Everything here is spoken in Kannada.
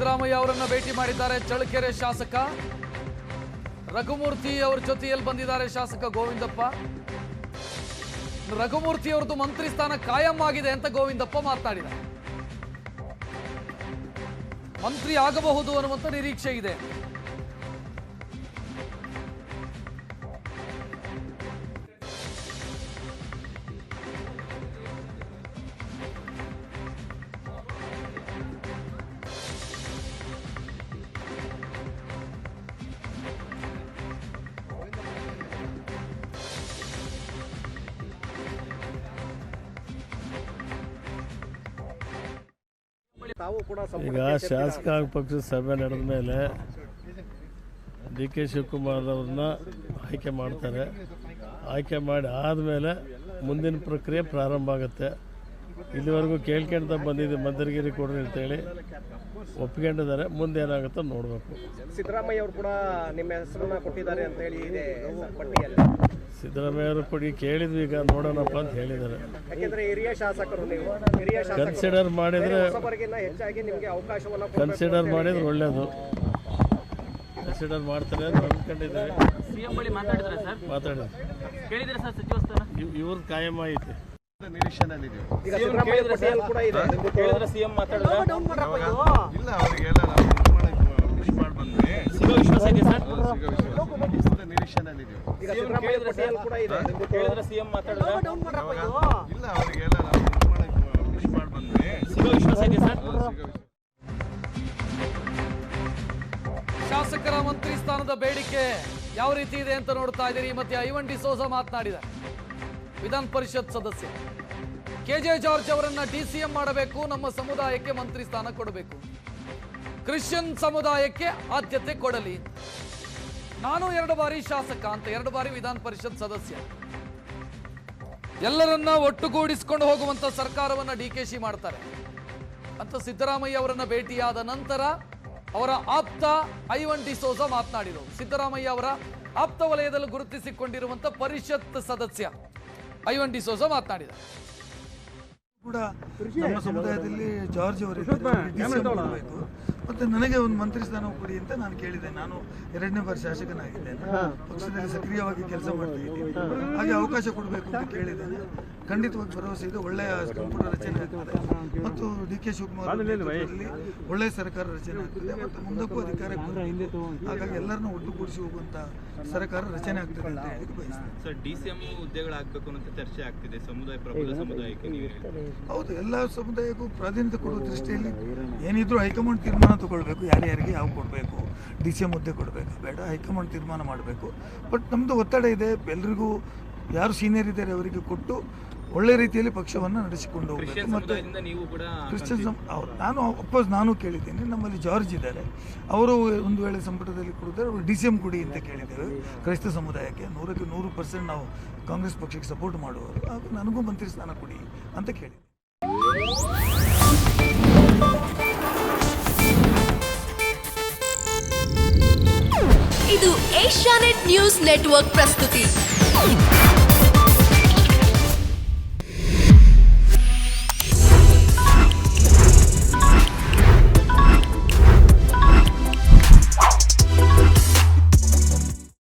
ಸಿದ್ದರಾಮಯ್ಯ ಅವರನ್ನ ಭೇಟಿ ಮಾಡಿದ್ದಾರೆ ಚಳ್ಳಕೆರೆ ಶಾಸಕ ರಘುಮೂರ್ತಿ ಅವರ ಜೊತೆಯಲ್ಲಿ ಬಂದಿದ್ದಾರೆ ಶಾಸಕ ಗೋವಿಂದಪ್ಪ. ರಘುಮೂರ್ತಿ ಅವರದು ಮಂತ್ರಿ ಸ್ಥಾನ ಕಾಯಂ ಆಗಿದೆ ಅಂತ ಗೋವಿಂದಪ್ಪ ಮಾತನಾಡಿದ್ದಾರೆ. ಮಂತ್ರಿ ಆಗಬಹುದು ಅನ್ನುವಂತ ನಿರೀಕ್ಷೆ ಇದೆ. ಈಗ ಶಾಸಕಾಂಗ ಪಕ್ಷದ ಸಭೆ ನಡೆದ ಮೇಲೆ ಡಿ ಕೆ ಶಿವಕುಮಾರ್ ಅವ್ರನ್ನ ಆಯ್ಕೆ ಮಾಡ್ತಾರೆ. ಆಯ್ಕೆ ಮಾಡಿ ಆದಮೇಲೆ ಮುಂದಿನ ಪ್ರಕ್ರಿಯೆ ಪ್ರಾರಂಭ ಆಗುತ್ತೆ. ಇಲ್ಲಿವರೆಗೂ ಕೇಳ್ಕೊಂತ ಬಂದಿದ್ದು ಮಧ್ಯಗಿರಿ ಕೊಡ್ರಿ ಅಂತೇಳಿ ಒಪ್ಕೊಂಡಿದ್ದಾರೆ. ಮುಂದೆ ಏನಾಗುತ್ತೋ ನೋಡಬೇಕು. ಸಿದ್ದರಾಮಯ್ಯ ಅವರು ಕೂಡ ನಿಮ್ಮ ಹೆಸರನ್ನ ಕೊಟ್ಟಿದ್ದಾರೆ ಅಂತ ಹೇಳಿ ಇದೆ ಪಟ್ಟಿಯಲ್ಲಿ. ಸಿದ್ದರಾಮಯ್ಯ ಅವರು ಕೊಡಿ ಕೇಳಿದ್ವಿ, ಈಗ ನೋಡೋಣಪ್ಪ ಅಂತ ಹೇಳಿದ್ದಾರೆ. ಯಾಕೆಂದ್ರೆ ಹಿರಿಯ ಶಾಸಕರು ನೀವು ಕನ್ಸಿಡರ್ ಮಾಡಿದ್ರೆ ಹೆಚ್ಚಾಗಿ ನಿಮಗೆ ಅವಕಾಶವನ್ನು ಕನ್ಸಿಡರ್ ಮಾಡಿದ್ರೆ ಒಳ್ಳೇದು. ಕನ್ಸಿಡರ್ ಮಾಡ್ತಾರೆ ಅಂತ ಅಂದ್ಕೊಂಡಿದ್ದಾರೆ. ಮಾತಾಡಿದ್ರೆ ಇವ್ರದ್ದು ಕಾಯಂ ಐತೆ. ಶಾಸಕರ ಮಂತ್ರಿ ಸ್ಥಾನದ ಬೇಡಿಕೆ ಯಾವ ರೀತಿ ಇದೆ ಅಂತ ನೋಡ್ತಾ ಇದ್ದೀರಿ. ಮತ್ತೆ ಐವನ್ ಡಿಸೋಜ ಮಾತನಾಡಿದ್ದಾರೆ. ವಿಧಾನ ಪರಿಷತ್ ಸದಸ್ಯ ಕೆಜೆ ಜಾರ್ಜ್ ಅವರನ್ನ ಡಿಸಿಎಂ ಮಾಡಬೇಕು, ನಮ್ಮ ಸಮುದಾಯಕ್ಕೆ ಮಂತ್ರಿ ಸ್ಥಾನ ಕೊಡಬೇಕು, ಕ್ರಿಶ್ಚಿಯನ್ ಸಮುದಾಯಕ್ಕೆ ಆದ್ಯತೆ ಕೊಡಲಿ. ನಾನು 2 ಬಾರಿ ಶಾಸಕ ಅಂತ 2 ಬಾರಿ ವಿಧಾನ ಪರಿಷತ್ ಸದಸ್ಯ, ಎಲ್ಲರನ್ನ ಒಟ್ಟುಗೂಡಿಸಿಕೊಂಡು ಹೋಗುವಂತ ಸರ್ಕಾರವನ್ನ ಡಿಕೆಶಿ ಮಾಡ್ತಾರೆ ಅಂತ ಸಿದ್ದರಾಮಯ್ಯ ಅವರನ್ನ ಭೇಟಿಯಾದ ನಂತರ ಅವರ ಆಪ್ತ ಐವನ್ ಡಿಸೋಜ ಮಾತನಾಡಿದರು. ಸಿದ್ದರಾಮಯ್ಯ ಅವರ ಆಪ್ತ ವಲಯದಲ್ಲಿ ಗುರುತಿಸಿಕೊಂಡಿರುವಂತ ಪರಿಷತ್ ಸದಸ್ಯ ಐವನ್ ಡಿಸೋಜ ಮಾತನಾಡಿದರು. ಕೂಡ ನಮ್ಮ ಸಮುದಾಯದಲ್ಲಿ ಜಾರ್ಜ್ ಅವರಿಗೆ ಮಾಡಬೇಕು ಮತ್ತು ನನಗೆ ಒಂದು ಮಂತ್ರಿ ಸ್ಥಾನ ಕೊಡಿ ಅಂತ ನಾನು ಕೇಳಿದೆ. ನಾನು 2ನೇ ಬಾರಿ ಶಾಸಕನಾಗಿದ್ದೇನೆ, ಪಕ್ಷದಲ್ಲಿ ಸಕ್ರಿಯವಾಗಿ ಕೆಲಸ ಮಾಡ್ತಾ ಇದ್ದೀನಿ. ಹಾಗೆ ಅವಕಾಶ ಕೊಡಬೇಕು ಅಂತ ಕೇಳಿದ್ದೇನೆ. ಖಂಡಿತವಾಗಿ ಭರವಸೆ ಇದೆ. ಒಳ್ಳೆಯ ಸಂಪುಟ ರಚನೆ ಆಗ್ತದೆ ಮತ್ತು ಡಿ ಕೆ ಶಿವಕುಮಾರ್ ಒಳ್ಳೆಯ ಸರ್ಕಾರ ರಚನೆ ಆಗ್ತದೆ ಮತ್ತು ಮುಂದಕ್ಕೂ ಅಧಿಕಾರಕ್ಕೆ ಬರಲಿದೆ. ಹಾಗಾಗಿ ಎಲ್ಲರನ್ನೂ ಒಟ್ಟುಗೂಡಿಸಿ ಹೋಗುವಂತ ಸರ್ಕಾರ ರಚನೆ ಆಗ್ತದೆ ಅಂತ ಹೇಳಿ ಬಯಸ್ತೇನೆ. ಸರ್, ಡಿಸಿಎಂ ಹುದ್ದೆಗಳಾಗಬೇಕು ಅಂತ ಚರ್ಚೆ ಆಗ್ತಿದೆ ಸಮುದಾಯ ಪ್ರಬಲ ಸಮುದಾಯಕ್ಕೆ. ಹೌದು, ಎಲ್ಲ ಸಮುದಾಯಕ್ಕೂ ಪ್ರಾಧಾನ್ಯತೆ ಕೊಡುವ ದೃಷ್ಟಿಯಲ್ಲಿ ಏನಿದ್ರು ಹೈಕಮಾಂಡ್ ತೀರ್ಮಾನ ತಗೊಳ್ಬೇಕು. ಯಾರ್ಯಾರಿಗೆ ಯಾವ ಕೊಡಬೇಕು, ಡಿಸಿಎಂ ಹುದ್ದೆ ಕೊಡಬೇಕು ಬೇಡ, ಹೈಕಮಾಂಡ್ ತೀರ್ಮಾನ ಮಾಡಬೇಕು. ಬಟ್ ನಮ್ಮದು ಒತ್ತಡ ಇದೆ. ಎಲ್ರಿಗೂ ಯಾರು ಸೀನಿಯರ್ ಇದ್ದಾರೆ ಅವರಿಗೆ ಕೊಟ್ಟು ಒಳ್ಳೆ ರೀತಿಯಲ್ಲಿ ಪಕ್ಷವನ್ನು ನಡೆಸಿಕೊಂಡು ಹೋಗಬೇಕು. ಮತ್ತು ಕ್ರಿಶ್ಚಿಯನ್ ನಾನು ಕೇಳಿದ್ದೀನಿ. ನಮ್ಮಲ್ಲಿ ಜಾರ್ಜ್ ಇದ್ದಾರೆ, ಅವರು ಒಂದು ವೇಳೆ ಸಂಪುಟದಲ್ಲಿ ಕೊಡಿದ್ರೆ ಅವರು ಡಿಸಿಎಂ ಕೊಡಿ ಅಂತ ಕೇಳಿದ್ದೇವೆ. ಕ್ರೈಸ್ತ ಸಮುದಾಯಕ್ಕೆ 100ಕ್ಕೆ 100% ನಾವು ಕಾಂಗ್ರೆಸ್ ಪಕ್ಷಕ್ಕೆ ಸಪೋರ್ಟ್ ಮಾಡುವರು. ಹಾಗೂ ನನಗೂ ಮಂತ್ರಿ ಸ್ಥಾನ ಕೊಡಿ ಅಂತ ಕೇಳಿದ್ದೆ. ಇದು ಏಷ್ಯಾನೆಟ್ ನ್ಯೂಸ್ ನೆಟ್ವರ್ಕ್ ಪ್ರಸ್ತುತಿ.